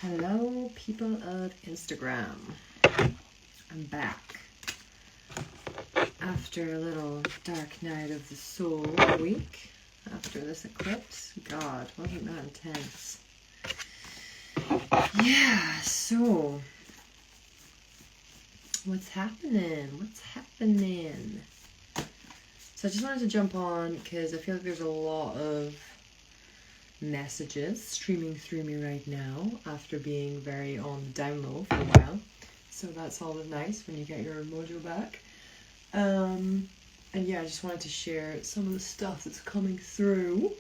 Hello, people of Instagram. I'm back after a little dark night of the soul week. After this eclipse, God, wasn't that intense? Yeah, so what's happening? So I just wanted to jump on because I feel like there's a lot of messages streaming through me right now after being very on the down low for a while. So that's always nice when you get your mojo back. And yeah, I just wanted to share some of the stuff that's coming through.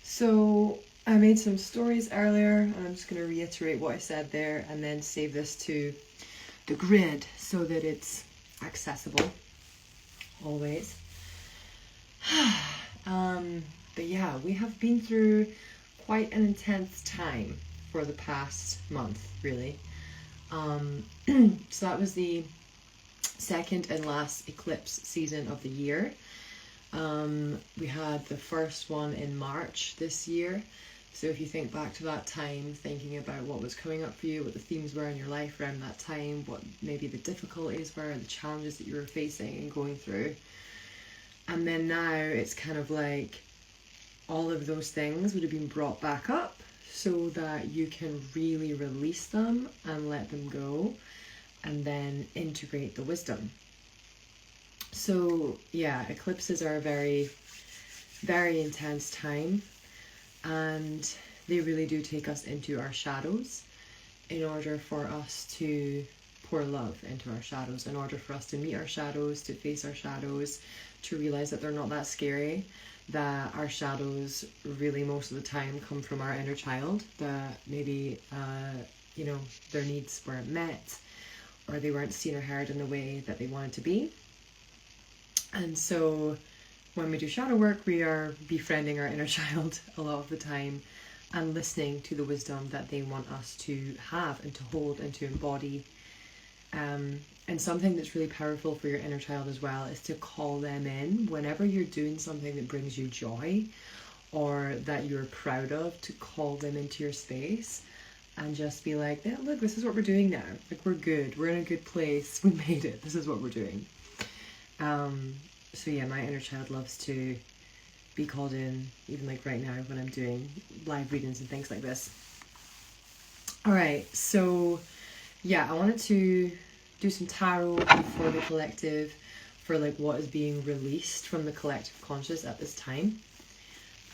So I made some stories earlier, and I'm just going to reiterate what I said there and then save this to the grid so that it's accessible always. But yeah, we have been through quite an intense time for the past month, really. So that was the second and last eclipse season of the year. We had the first one in March this year. So if you think back to that time, thinking about what was coming up for you, what the themes were in your life around that time, what maybe the difficulties were, the challenges that you were facing and going through. And then now it's kind of like all of those things would have been brought back up so that you can really release them and let them go and then integrate the wisdom. So yeah, eclipses are a very, very intense time, and they really do take us into our shadows in order for us to pour love into our shadows, in order for us to meet our shadows, to face our shadows, to realize that they're not that scary, that our shadows really most of the time come from our inner child, that maybe their needs weren't met or they weren't seen or heard in the way that they wanted to be. And so when we do shadow work, we are befriending our inner child a lot of the time and listening to the wisdom that they want us to have and to hold and to embody. And something that's really powerful for your inner child as well is to call them in whenever you're doing something that brings you joy or that you're proud of, to call them into your space and just be like, yeah, look, this is what we're doing now. Like, we're good. We're in a good place. We made it. This is what we're doing. So yeah, my inner child loves to be called in, even like right now when I'm doing live readings and things like this. All right, so yeah, I wanted to do some tarot for the collective, for like what is being released from the collective conscious at this time.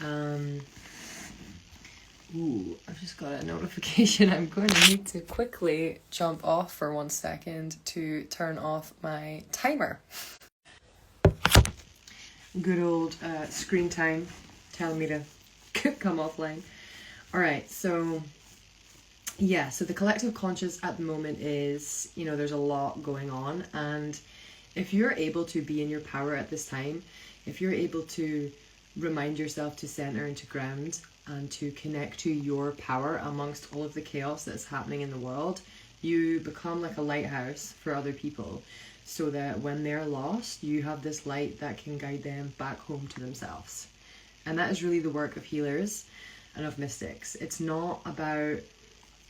I've just got a notification. I'm going to need to quickly jump off for 1 second to turn off my timer. Good old screen time telling me to come offline. All right, so yeah, so the collective conscious at the moment is, there's a lot going on, and if you're able to be in your power at this time, if you're able to remind yourself to center and to ground and to connect to your power amongst all of the chaos that's happening in the world, you become like a lighthouse for other people, so that when they're lost, you have this light that can guide them back home to themselves. And that is really the work of healers and of mystics. It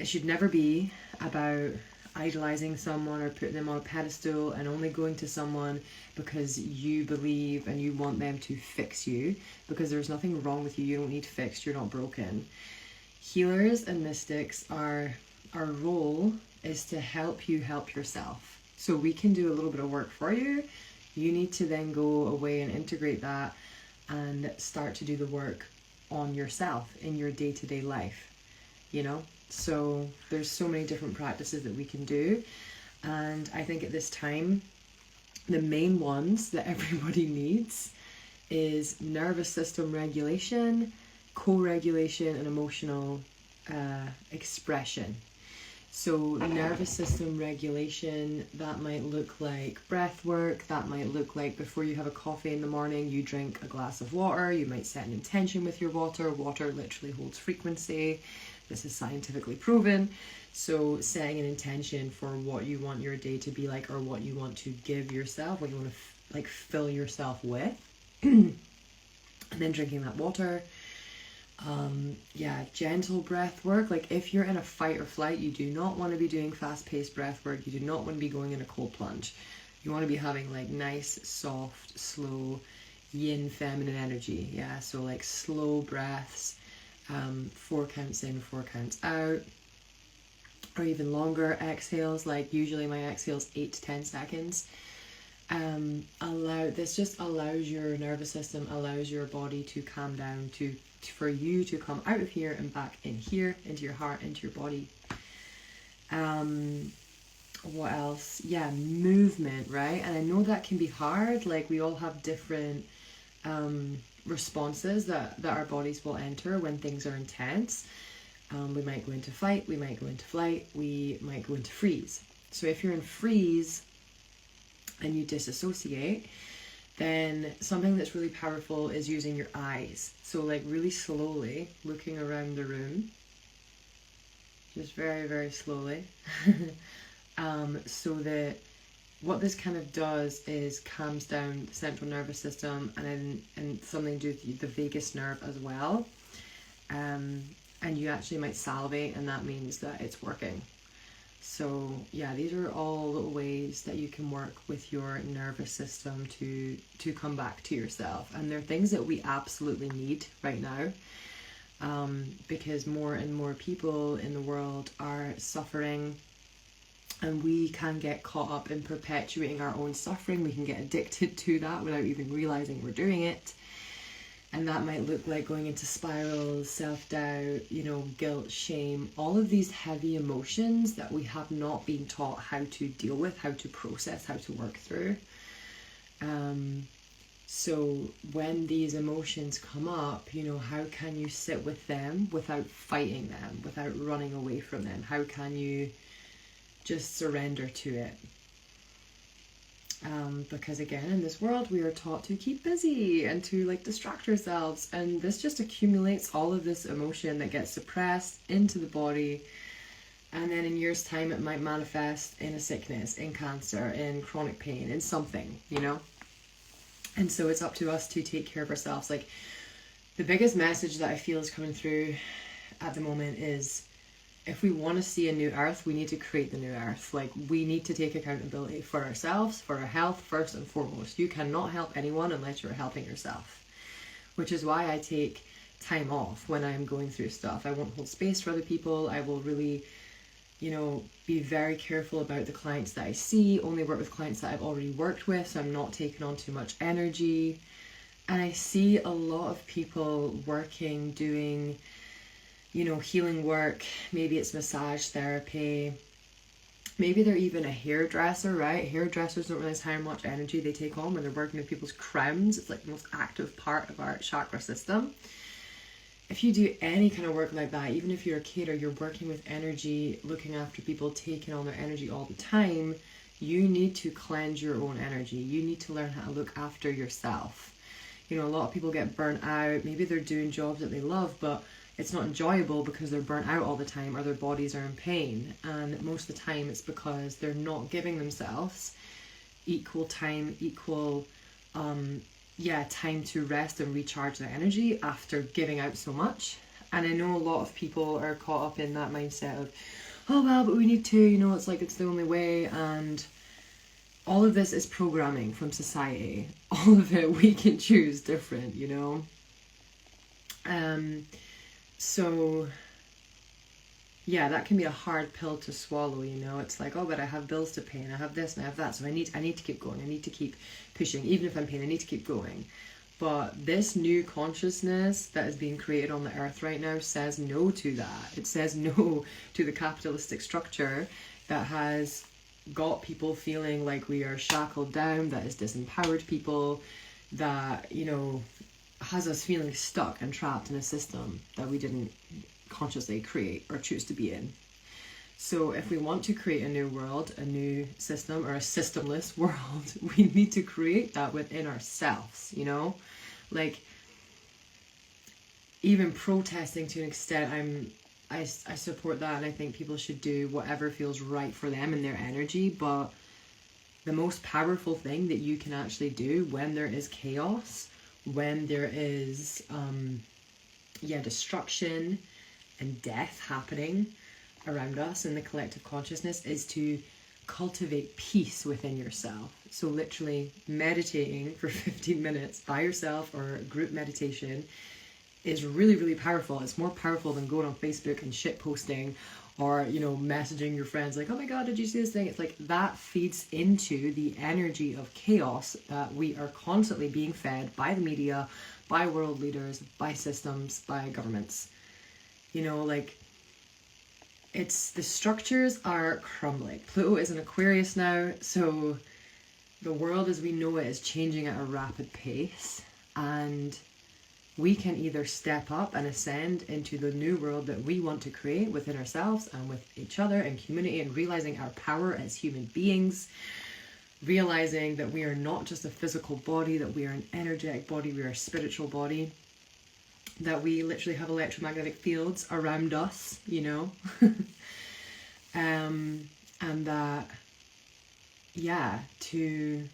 should never be about idolizing someone or putting them on a pedestal and only going to someone because you believe and you want them to fix you, because there's nothing wrong with you. You don't need fixed. You're not broken. Healers and mystics, our role is to help you help yourself. So we can do a little bit of work for you. You need to then go away and integrate that and start to do the work on yourself in your day-to-day life, So there's so many different practices that we can do. And I think at this time, the main ones that everybody needs is nervous system regulation, co-regulation, and emotional expression. So nervous system regulation, that might look like breath work, that might look like before you have a coffee in the morning, you drink a glass of water, you might set an intention with your water. Water literally holds frequency. This is scientifically proven. So setting an intention for what you want your day to be like, or what you want to give yourself, what you want to fill yourself with, and then drinking that water. Yeah, gentle breath work. Like if you're in a fight or flight, you do not want to be doing fast-paced breath work. You do not want to be going in a cold plunge. You want to be having like nice, soft, slow, yin feminine energy. Yeah, so like slow breaths, 4 counts in, 4 counts out, or even longer exhales. Like usually my exhale's 8 to 10 seconds. This just allows your nervous system, allows your body to calm down, for you to come out of here and back in here, into your heart, into your body. What else? Yeah, movement, right? And I know that can be hard. Like we all have different responses that our bodies will enter when things are intense. We might go into fight, we might go into flight, we might go into freeze. So if you're in freeze and you disassociate, then something that's really powerful is using your eyes. So like really slowly looking around the room, just very, very slowly. So that what this kind of does is calms down the central nervous system and something to do with the vagus nerve as well. And you actually might salivate, and that means that it's working. So yeah, these are all little ways that you can work with your nervous system to come back to yourself. And they're things that we absolutely need right now, because more and more people in the world are suffering, and we can get caught up in perpetuating our own suffering. We can get addicted to that without even realizing we're doing it. And that might look like going into spirals, self-doubt, guilt, shame, all of these heavy emotions that we have not been taught how to deal with, how to process, how to work through. So when these emotions come up, how can you sit with them without fighting them, without running away from them? How can you just surrender to it? Because again, in this world, we are taught to keep busy and to distract ourselves, and this just accumulates all of this emotion that gets suppressed into the body, and then in years' time it might manifest in a sickness, in cancer, in chronic pain, in something, and so it's up to us to take care of ourselves. The biggest message that I feel is coming through at the moment is, if we want to see a new earth, we need to create the new earth. We need to take accountability for ourselves, for our health, first and foremost. You cannot help anyone unless you're helping yourself, which is why I take time off when I'm going through stuff. I won't hold space for other people. I will really, be very careful about the clients that I see, only work with clients that I've already worked with, so I'm not taking on too much energy. And I see a lot of people working, doing healing work. Maybe it's massage therapy. Maybe they're even a hairdresser, right? Hairdressers don't realize how much energy they take on when they're working with people's crowns. It's the most active part of our chakra system. If you do any kind of work like that, even if you're a kid or you're working with energy, looking after people, taking on their energy all the time, you need to cleanse your own energy. You need to learn how to look after yourself. A lot of people get burnt out. Maybe they're doing jobs that they love, but it's not enjoyable because they're burnt out all the time, or their bodies are in pain. And most of the time it's because they're not giving themselves equal time, time to rest and recharge their energy after giving out so much. And I know a lot of people are caught up in that mindset of, oh well, but we need to, it's the only way. And all of this is programming from society. All of it we can choose different, So, yeah, that can be a hard pill to swallow, It's like, oh, but I have bills to pay, and I have this, and I have that, so I need to keep going. I need to keep pushing. Even if I'm in pain, I need to keep going. But this new consciousness that is being created on the earth right now says no to that. It says no to the capitalistic structure that has got people feeling like we are shackled down, that has disempowered people, that, has us feeling stuck and trapped in a system that we didn't consciously create or choose to be in. So if we want to create a new world, a new system, or a systemless world, we need to create that within ourselves, even protesting to an extent, I support that, and I think people should do whatever feels right for them and their energy. But the most powerful thing that you can actually do when there is chaos, when there is destruction and death happening around us in the collective consciousness is to cultivate peace within yourself. So literally meditating for 15 minutes by yourself or group meditation is really, really powerful. It's more powerful than going on Facebook and shit posting or, you know, messaging your friends like, oh my God, did you see this thing? It's like that feeds into the energy of chaos that we are constantly being fed by the media, by world leaders, by systems, by governments. You know, like, it's, the structures are crumbling. Pluto is in Aquarius now, so the world as we know it is changing at a rapid pace, and we can either step up and ascend into the new world that we want to create within ourselves and with each other and community, and realizing our power as human beings, realizing that we are not just a physical body, that we are an energetic body, we are a spiritual body, that we literally have electromagnetic fields around us, you know, and that, yeah, to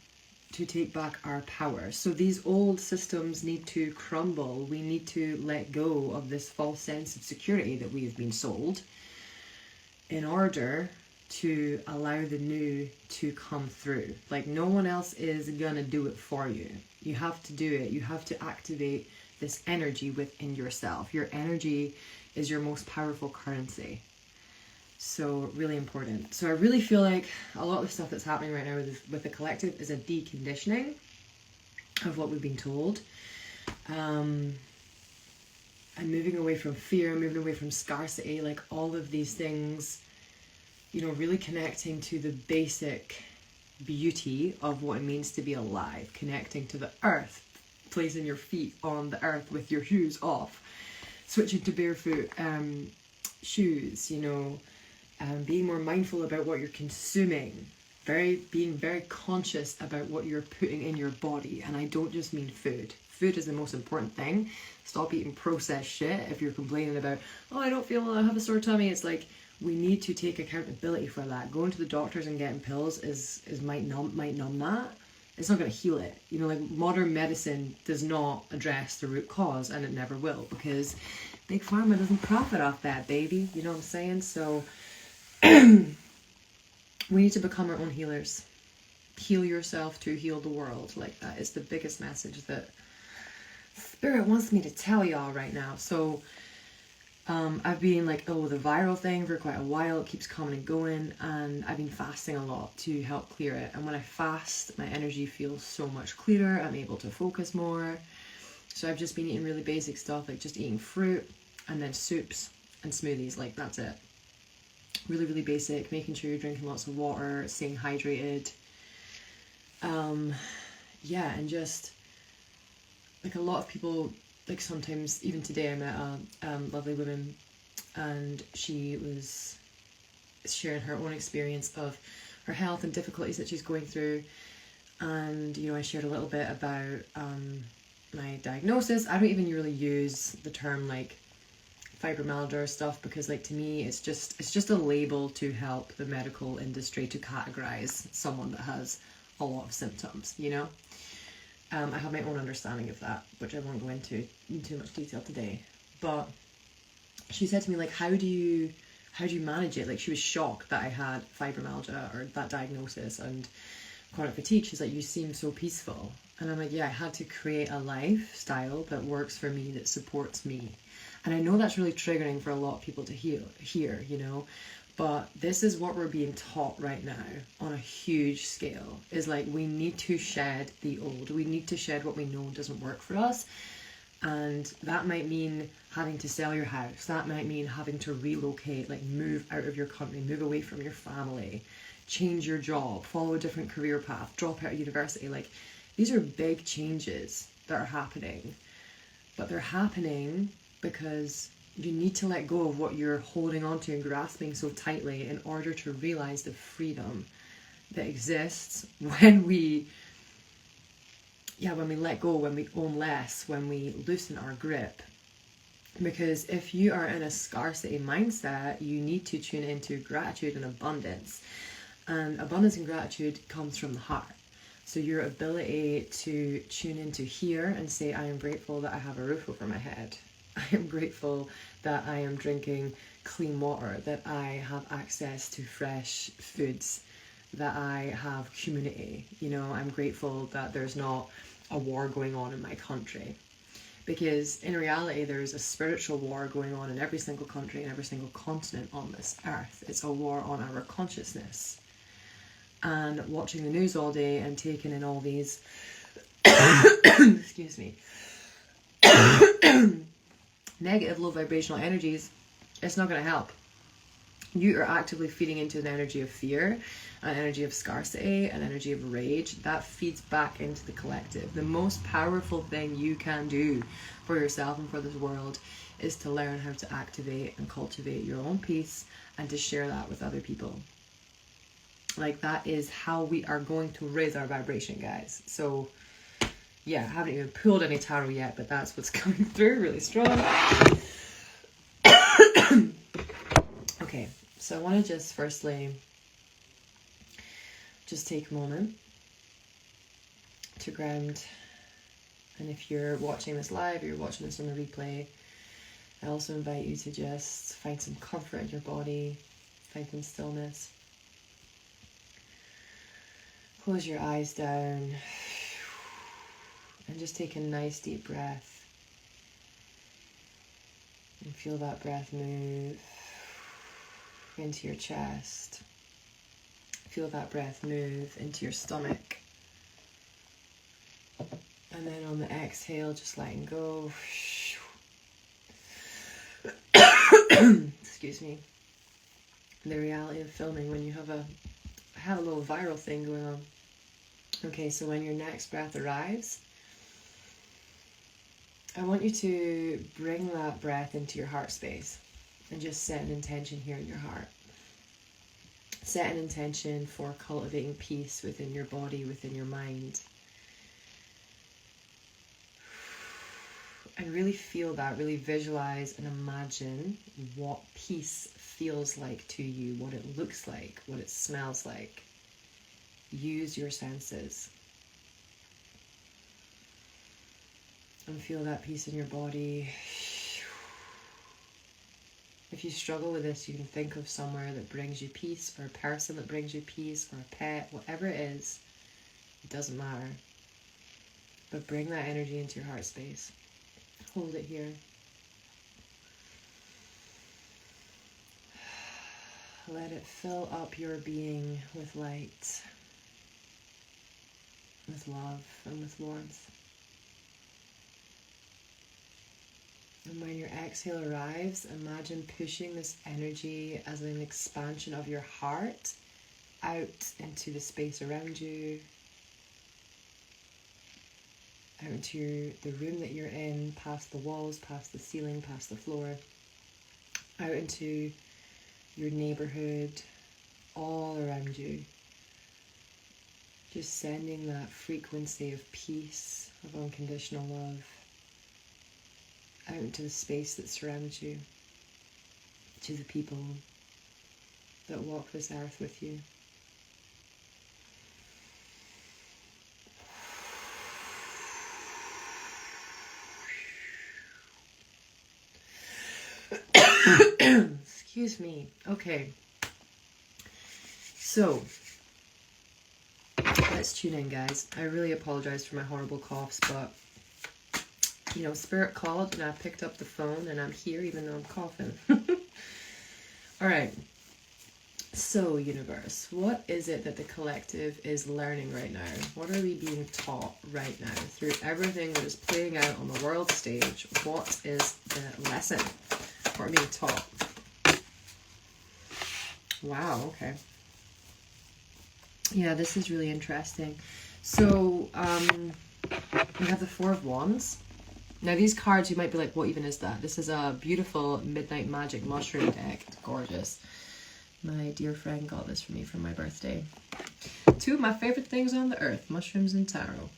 take back our power. So these old systems need to crumble. We need to let go of this false sense of security that we have been sold in order to allow the new to come through. Like, no one else is gonna do it for you. You have to do it. You have to activate this energy within yourself. Your energy is your most powerful currency. So really important. So I really feel like a lot of the stuff that's happening right now with the collective is a deconditioning of what we've been told. And moving away from fear, moving away from scarcity, like all of these things, you know, really connecting to the basic beauty of what it means to be alive, connecting to the earth, placing your feet on the earth with your shoes off, switching to barefoot shoes, you know, being more mindful about what you're consuming, being very conscious about what you're putting in your body. And I don't just mean food. Food is the most important thing. Stop eating processed shit. If you're complaining about, oh, I don't feel well, I have a sore tummy, it's like, we need to take accountability for that. Going to the doctors and getting pills might numb that. It's not going to heal it. You know, like, modern medicine does not address the root cause, and it never will, because Big Pharma doesn't profit off that, baby. You know what I'm saying? So we need to become our own healers. Heal yourself to heal the world. Like, that is the biggest message that Spirit wants me to tell y'all right now. So I've been like, oh, the viral thing for quite a while. It keeps coming and going, and I've been fasting a lot to help clear it. And when I fast, my energy feels so much clearer. I'm able to focus more. So I've just been eating really basic stuff, like just eating fruit and then soups and smoothies. Like, that's it. Really, really basic. Making sure you're drinking lots of water, staying hydrated. Yeah, and just like a lot of people, like sometimes, even today I met a lovely woman, and she was sharing her own experience of her health and difficulties that she's going through. And, you know, I shared a little bit about my diagnosis. I don't even really use the term like fibromyalgia or stuff, because, like, to me it's just a label to help the medical industry to categorize someone that has a lot of symptoms, you know. I have my own understanding of that, which I won't go into in too much detail today. But she said to me, like, how do you manage it? Like, she was shocked that I had fibromyalgia or that diagnosis and chronic fatigue. She's like, you seem so peaceful. And I'm like, yeah, I had to create a lifestyle that works for me, that supports me. And I know that's really triggering for a lot of people to hear, you know, but this is what we're being taught right now on a huge scale, is like, we need to shed the old. We need to shed what we know doesn't work for us. And that might mean having to sell your house. That might mean having to relocate, like move out of your country, move away from your family, change your job, follow a different career path, drop out of university. Like, these are big changes that are happening, but they're happening because you need to let go of what you're holding on to and grasping so tightly in order to realize the freedom that exists when we let go, when we own less, when we loosen our grip. Because if you are in a scarcity mindset, you need to tune into gratitude and abundance. And abundance and gratitude comes from the heart. So your ability to tune into here and say, I am grateful that I have a roof over my head. I am grateful that I am drinking clean water, that I have access to fresh foods, that I have community. You know, I'm grateful that there's not a war going on in my country. Because in reality, there's a spiritual war going on in every single country and every single continent on this earth. It's a war on our consciousness. And watching the news all day and taking in all these, excuse me, negative, low vibrational energies, it's not going to help. You are actively feeding into an energy of fear, an energy of scarcity, an energy of rage. That feeds back into the collective. The most powerful thing you can do for yourself and for this world is to learn how to activate and cultivate your own peace and to share that with other people. Like, that is how we are going to raise our vibration, guys. So, yeah, I haven't even pulled any tarot yet, but that's what's coming through really strong. Okay, so I want to just firstly just take a moment to ground. And if you're watching this live or you're watching this on the replay, I also invite you to just find some comfort in your body, find some stillness. Close your eyes down and just take a nice deep breath. And feel that breath move into your chest. Feel that breath move into your stomach. And then on the exhale, just letting go. Excuse me. The reality of filming when you have a little viral thing going on. Okay, so when your next breath arrives, I want you to bring that breath into your heart space and just set an intention here in your heart. Set an intention for cultivating peace within your body, within your mind. And really feel that, really visualize and imagine what peace feels like to you, what it looks like, what it smells like. Use your senses. And feel that peace in your body. If you struggle with this, you can think of somewhere that brings you peace, or a person that brings you peace, or a pet, whatever it is. It doesn't matter. But bring that energy into your heart space. Hold it here. Let it fill up your being with light, with love, and with warmth. And when your exhale arrives, imagine pushing this energy as an expansion of your heart out into the space around you, out into the room that you're in, past the walls, past the ceiling, past the floor, out into your neighborhood, all around you. Just sending that frequency of peace, of unconditional love, out into the space that surrounds you, to the people that walk this earth with you. Excuse me. Okay. So, let's tune in, guys. I really apologize for my horrible coughs, but you know, Spirit called and I picked up the phone and I'm here even though I'm coughing. All right. So, universe, what is it that the collective is learning right now? What are we being taught right now through everything that is playing out on the world stage? What is the lesson? What are we being taught? Wow, okay. Yeah, this is really interesting. So, we have the Four of Wands. Now, these cards, you might be like, what even is that? This is a beautiful Midnight Magic mushroom deck. It's gorgeous. My dear friend got this for me for my birthday. Two of my favorite things on the earth, mushrooms and tarot.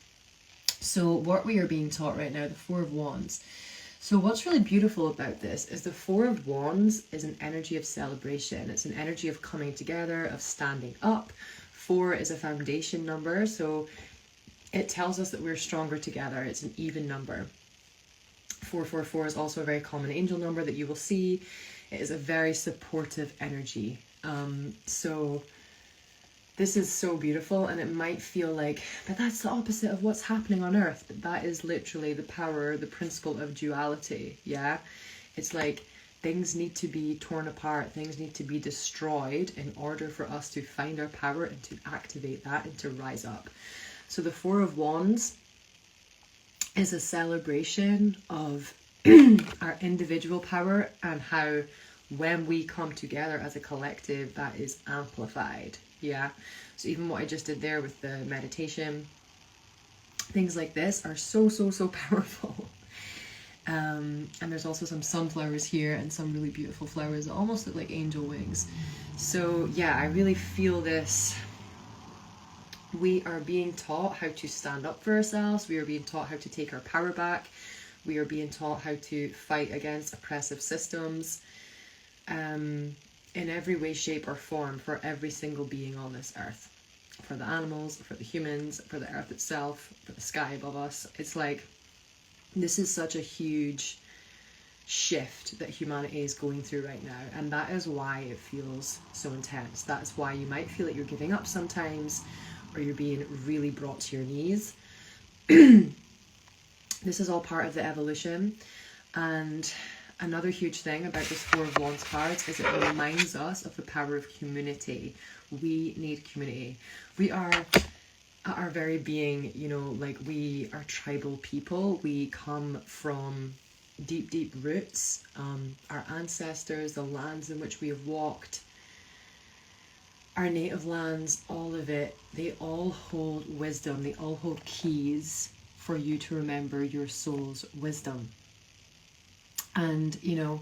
So, what we are being taught right now, the Four of Wands. So what's really beautiful about this is the Four of Wands is an energy of celebration. It's an energy of coming together, of standing up. 4 is a foundation number, so it tells us that we're stronger together. It's an even number. 444 is also a very common angel number that you will see. It is a very supportive energy. So this is so beautiful, and it might feel like, but that's the opposite of what's happening on Earth. But that is literally the power, the principle of duality, yeah? It's like things need to be torn apart, things need to be destroyed in order for us to find our power and to activate that and to rise up. So the Four of Wands is a celebration of our individual power and how when we come together as a collective, that is amplified. Yeah, so even what I just did there with the meditation, things like this are so powerful. And there's also some sunflowers here and some really beautiful flowers that almost look like angel wings. So yeah, I really feel this. We are being taught how to stand up for ourselves. We are being taught how to take our power back. We are being taught how to fight against oppressive systems. In every way, shape or form, for every single being on this earth. For the animals, for the humans, for the earth itself, for the sky above us. It's like, this is such a huge shift that humanity is going through right now. And that is why it feels so intense. That's why you might feel like you're giving up sometimes, or you're being really brought to your knees. This is all part of the evolution. And another huge thing about this Four of Wands cards is it reminds us of the power of community. We need community. We are, at our very being, you know, like we are tribal people. We come from deep roots. Our ancestors, the lands in which we have walked, our native lands, all of it, they all hold wisdom. They all hold keys for you to remember your soul's wisdom. And, you know,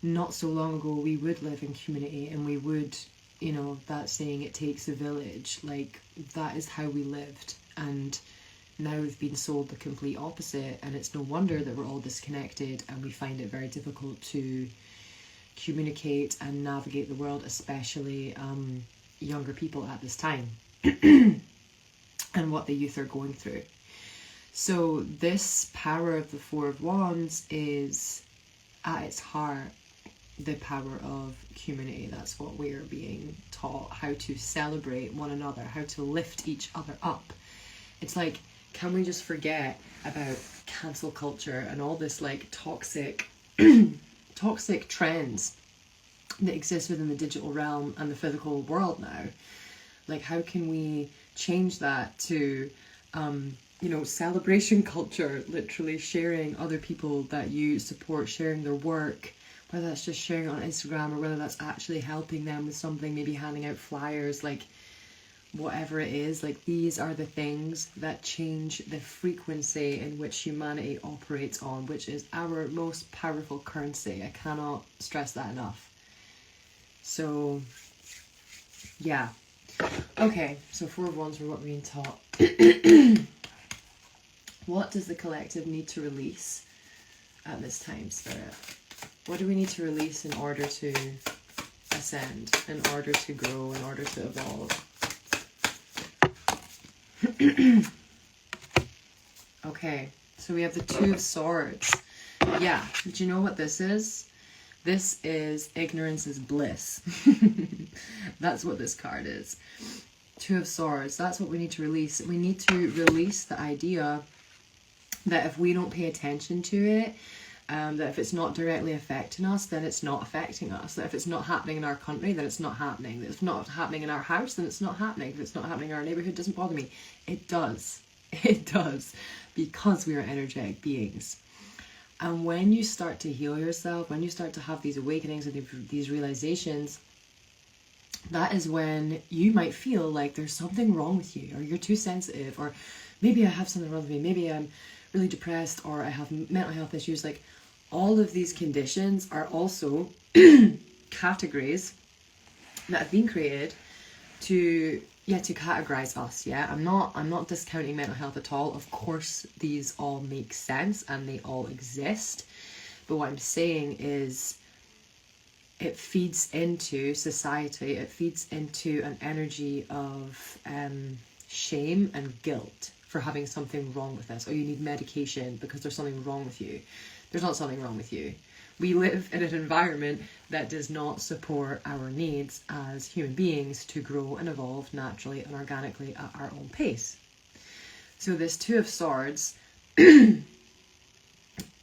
not so long ago, we would live in community and we would, you know, that saying, it takes a village, like that is how we lived. And now we've been sold the complete opposite, and it's no wonder that we're all disconnected and we find it very difficult to communicate and navigate the world, especially younger people at this time and what the youth are going through. So this power of the Four of Wands is at its heart the power of community. That's what we are being taught, how to celebrate one another, how to lift each other up. It's like, can we just forget about cancel culture and all this like toxic toxic trends that exist within the digital realm and the physical world now? Like, how can we change that to you know, celebration culture, literally sharing other people that you support, sharing their work, whether that's just sharing on Instagram or whether that's actually helping them with something, maybe handing out flyers, like whatever it is. Like, these are the things that change the frequency in which humanity operates on, which is our most powerful currency. I cannot stress that enough. So yeah, okay, so Four of Wands were what we're being taught. What does the collective need to release at this time, Spirit? What do we need to release in order to ascend, in order to grow, in order to evolve? Okay, so we have the Two of Swords. Yeah, do you know what this is? This is ignorance is bliss. That's what this card is. Two of Swords, that's what we need to release. We need to release the idea that if we don't pay attention to it, that if it's not directly affecting us, then it's not affecting us. That if it's not happening in our country, then it's not happening. That if it's not happening in our house, then it's not happening. If it's not happening in our neighborhood, it doesn't bother me. It does. It does. Because we are energetic beings. And when you start to heal yourself, when you start to have these awakenings and these realizations, that is when you might feel like there's something wrong with you, or you're too sensitive, or maybe I have something wrong with me, maybe I'm really depressed, or I have mental health issues. Like, all of these conditions are also categories that have been created to categorize us. I'm not discounting mental health at all. Of course, these all make sense and they all exist. But what I'm saying is, it feeds into society. It feeds into an energy of shame and guilt for having something wrong with us, or you need medication because there's something wrong with you. There's not something wrong with you. We live in an environment that does not support our needs as human beings to grow and evolve naturally and organically at our own pace. So this Two of Swords,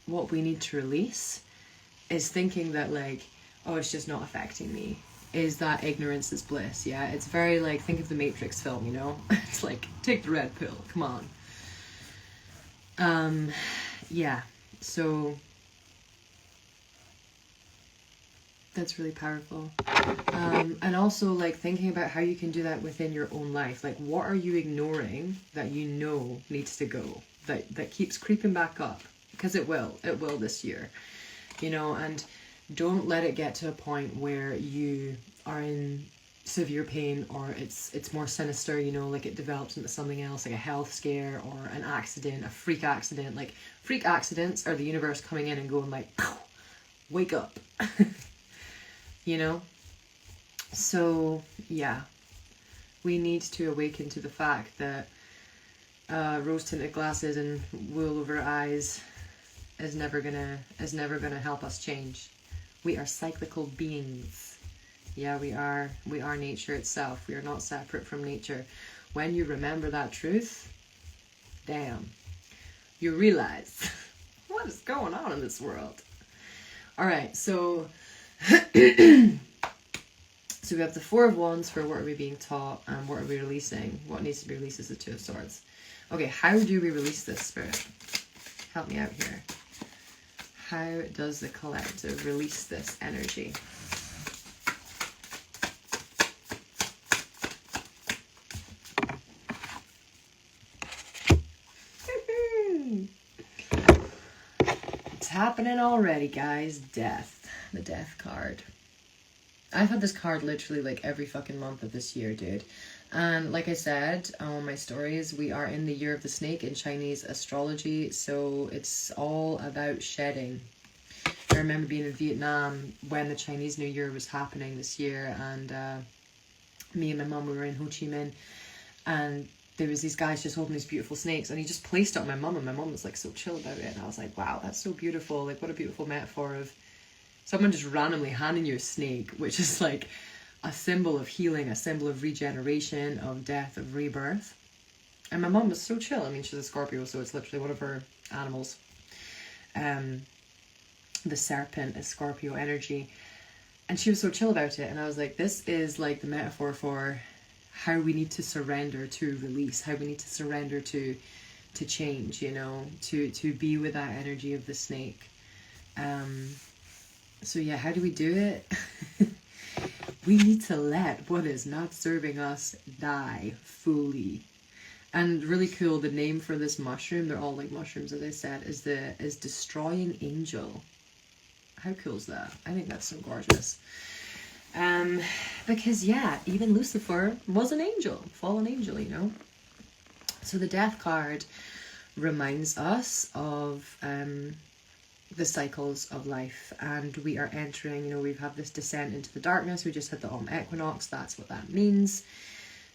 what we need to release is thinking that like, oh, it's just not affecting me. Is that ignorance is bliss, yeah? It's very like, think of the Matrix film, you know? It's like, take the red pill, come on. Yeah, so that's really powerful. And also like thinking about how you can do that within your own life. Like, what are you ignoring that you know needs to go, that keeps creeping back up? Because it will this year, you know, and don't let it get to a point where you are in severe pain, or it's more sinister, you know, like it develops into something else, like a health scare or an accident, a freak accident. Like, freak accidents are the universe coming in and going like, wake up. You know? So, yeah. We need to awaken to the fact that rose-tinted glasses and wool over eyes is never gonna help us change. We are cyclical beings. Yeah, we are nature itself. We are not separate from nature. When you remember that truth, damn, you realize what is going on in this world. All right, so so we have the Four of Wands for what are we being taught and what are we releasing. What needs to be released is the Two of Swords. Okay, how do we release this, Spirit? Help me out here. How does the collective release this energy? It's happening already, guys. Death. The Death card. I've had this card literally like every fucking month of this year, dude. And like I said on my stories, we are in the Year of the Snake in Chinese astrology, so it's all about shedding. I remember being in Vietnam when the Chinese New Year was happening this year, and me and my mum, we were in Ho Chi Minh, and there was these guys just holding these beautiful snakes, and he just placed it on my mum, and my mum was like so chill about it, and I was like, wow, that's so beautiful. Like, what a beautiful metaphor of someone just randomly handing you a snake, which is like a symbol of healing, a symbol of regeneration, of death, of rebirth. And my mum was so chill. I mean, she's a Scorpio, so it's literally one of her animals. The serpent is Scorpio energy. And she was so chill about it. And I was like, this is like the metaphor for how we need to surrender to release, how we need to surrender to change, you know, to be with that energy of the snake. So yeah, how do we do it? We need to let what is not serving us die fully. And really cool, the name for this mushroom, they're all like mushrooms as I said, is Destroying Angel. How cool is that? I think that's so gorgeous. Because yeah, even Lucifer was an angel, fallen angel, you know. So the Death card reminds us of the cycles of life, and we are entering, you know, we've had this descent into the darkness. We just had the autumn equinox. That's what that means.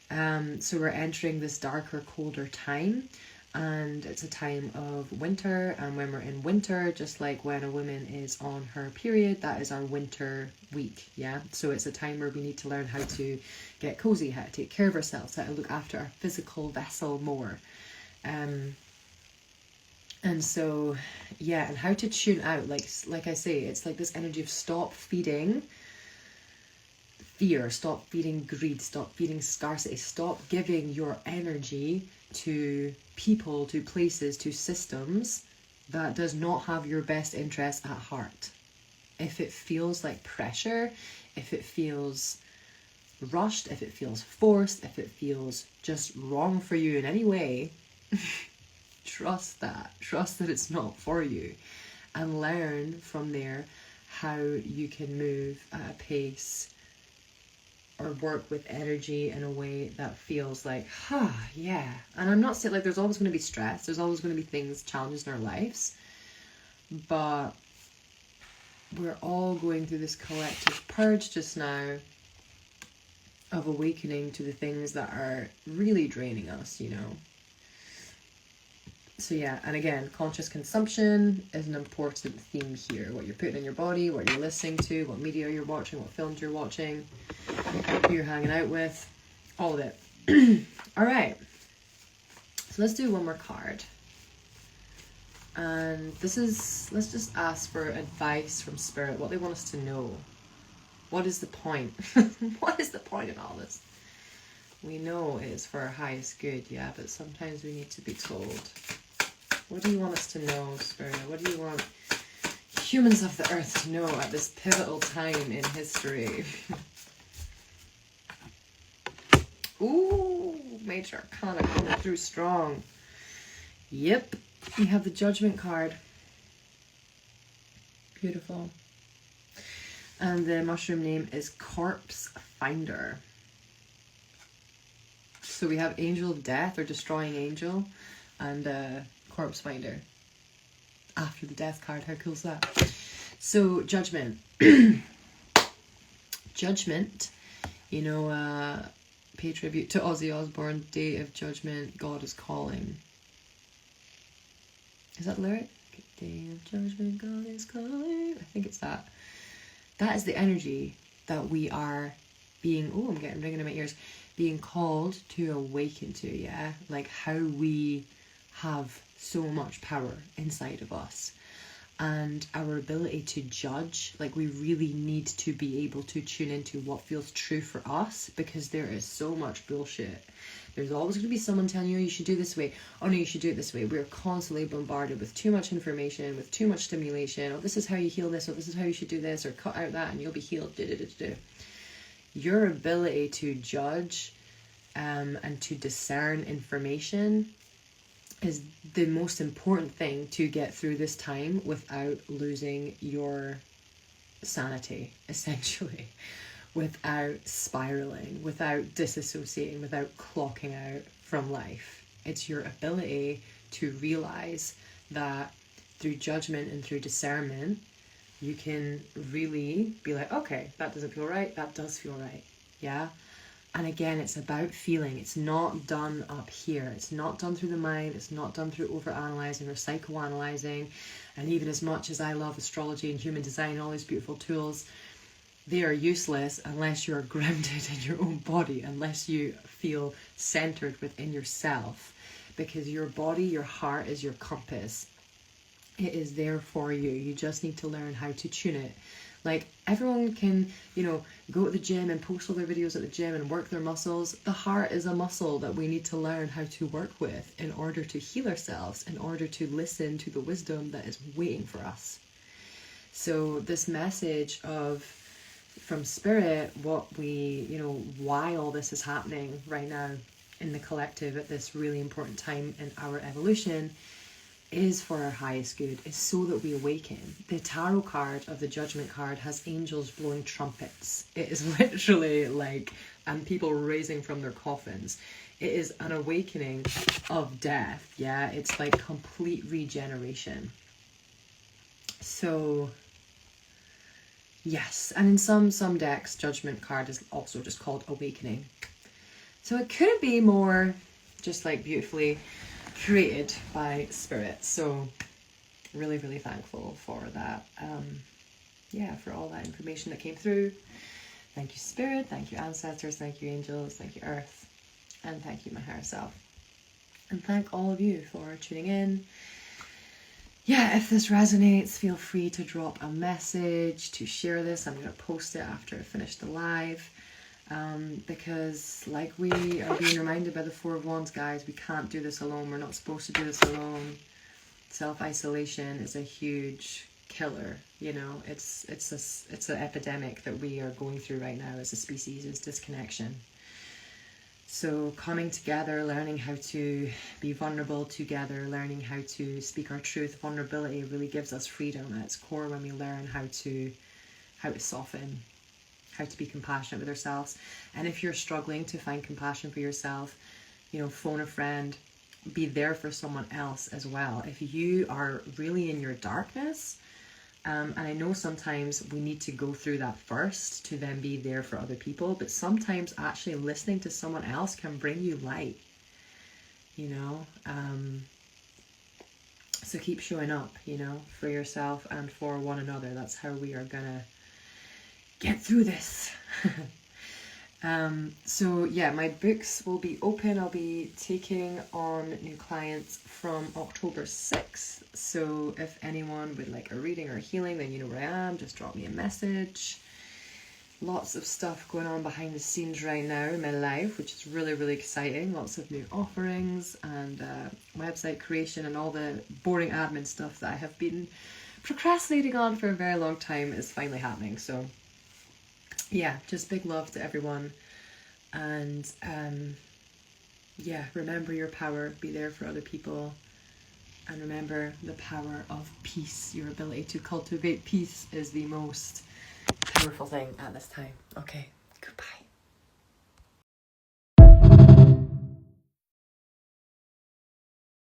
So we're entering this darker, colder time, and it's a time of winter. And when we're in winter, just like when a woman is on her period, that is our winter week. Yeah, so it's a time where we need to learn how to get cozy, how to take care of ourselves, how to look after our physical vessel more. And so, yeah, and how to tune out, like I say, it's like this energy of stop feeding fear, stop feeding greed, stop feeding scarcity, stop giving your energy to people, to places, to systems that does not have your best interests at heart. If it feels like pressure, if it feels rushed, if it feels forced, if it feels just wrong for you in any way, trust that it's not for you, and learn from there how you can move at a pace or work with energy in a way that feels like, yeah. And I'm not saying, like, there's always going to be stress, there's always going to be things, challenges in our lives, but we're all going through this collective purge just now of awakening to the things that are really draining us, you know. So yeah, and again, conscious consumption is an important theme here. What you're putting in your body, what you're listening to, what media you're watching, what films you're watching, who you're hanging out with, all of it. All right, so let's do one more card. And this is, let's just ask for advice from Spirit, what they want us to know. What is the point? What is the point in all this? We know it is for our highest good, yeah, but sometimes we need to be told. What do you want us to know, Spirit? What do you want humans of the earth to know at this pivotal time in history? Ooh, Major Arcana coming through strong. Yep, you have the Judgment card. Beautiful. And the mushroom name is Corpse Finder. So we have Angel of Death or Destroying Angel and Corpse Finder. After the Death card, how cool is that? So, Judgment. Judgment, you know, pay tribute to Ozzy Osbourne, Day of Judgment, God is Calling. Is that the lyric? Day of Judgment, God is Calling. I think it's that. That is the energy that we are being, oh, I'm getting ringing in my ears, being called to awaken to, yeah? Like how we have so much power inside of us. And our ability to judge, like we really need to be able to tune into what feels true for us, because there is so much bullshit. There's always going to be someone telling you, oh, you should do this way. Oh no, you should do it this way. We're constantly bombarded with too much information, with too much stimulation. Oh, this is how you heal this, or this is how you should do this, or cut out that and you'll be healed. Your ability to judge and to discern information is the most important thing to get through this time without losing your sanity, essentially, without spiraling, without disassociating, without clocking out from life. It's your ability to realize that through judgment and through discernment, you can really be like, okay, that doesn't feel right, that does feel right, yeah? And again, it's about feeling. It's not done up here. It's not done through the mind. It's not done through overanalyzing or psychoanalyzing. And even as much as I love astrology and human design, all these beautiful tools, they are useless unless you're grounded in your own body, unless you feel centered within yourself. Because your body, your heart is your compass. It is there for you. You just need to learn how to tune it. Like, everyone can, you know, go to the gym and post all their videos at the gym and work their muscles. The heart is a muscle that we need to learn how to work with in order to heal ourselves, in order to listen to the wisdom that is waiting for us. So this message from Spirit, what we, you know, why all this is happening right now in the collective at this really important time in our evolution is for our highest good, is so that we awaken. The tarot card of the Judgment card has angels blowing trumpets. It is literally like, and people raising from their coffins. It is an awakening of death, yeah? It's like complete regeneration. So, yes, and in some decks, Judgment card is also just called Awakening. So it couldn't be more just like beautifully created by Spirit. So really, really thankful for that. Yeah, for all that information that came through. Thank you, Spirit. Thank you, ancestors. Thank you, angels. Thank you, Earth. And thank you, my higher self. And thank all of you for tuning in. Yeah, if this resonates, feel free to drop a message, to share this. I'm going to post it after I finish the live. Because like we are being reminded by the Four of Wands, guys, we can't do this alone. We're not supposed to do this alone. Self-isolation is a huge killer, you know. It's an epidemic that we are going through right now as a species, is disconnection. So coming together, learning how to be vulnerable together, learning how to speak our truth. Vulnerability really gives us freedom at its core when we learn how to soften, how to be compassionate with ourselves. And if you're struggling to find compassion for yourself, you know, phone a friend, be there for someone else as well. If you are really in your darkness, and I know sometimes we need to go through that first to then be there for other people, but sometimes actually listening to someone else can bring you light, you know. So keep showing up, you know, for yourself and for one another. That's how we are gonna get through this. So yeah, my books will be open. I'll be taking on new clients from October 6th. So if anyone would like a reading or healing, then you know where I am. Just drop me a message. Lots of stuff going on behind the scenes right now in my life, which is really, really exciting. Lots of new offerings and website creation and all the boring admin stuff that I have been procrastinating on for a very long time is finally happening. So yeah, just big love to everyone. And yeah, remember your power. Be there for other people. And remember the power of peace. Your ability to cultivate peace is the most powerful thing at this time. Okay, goodbye.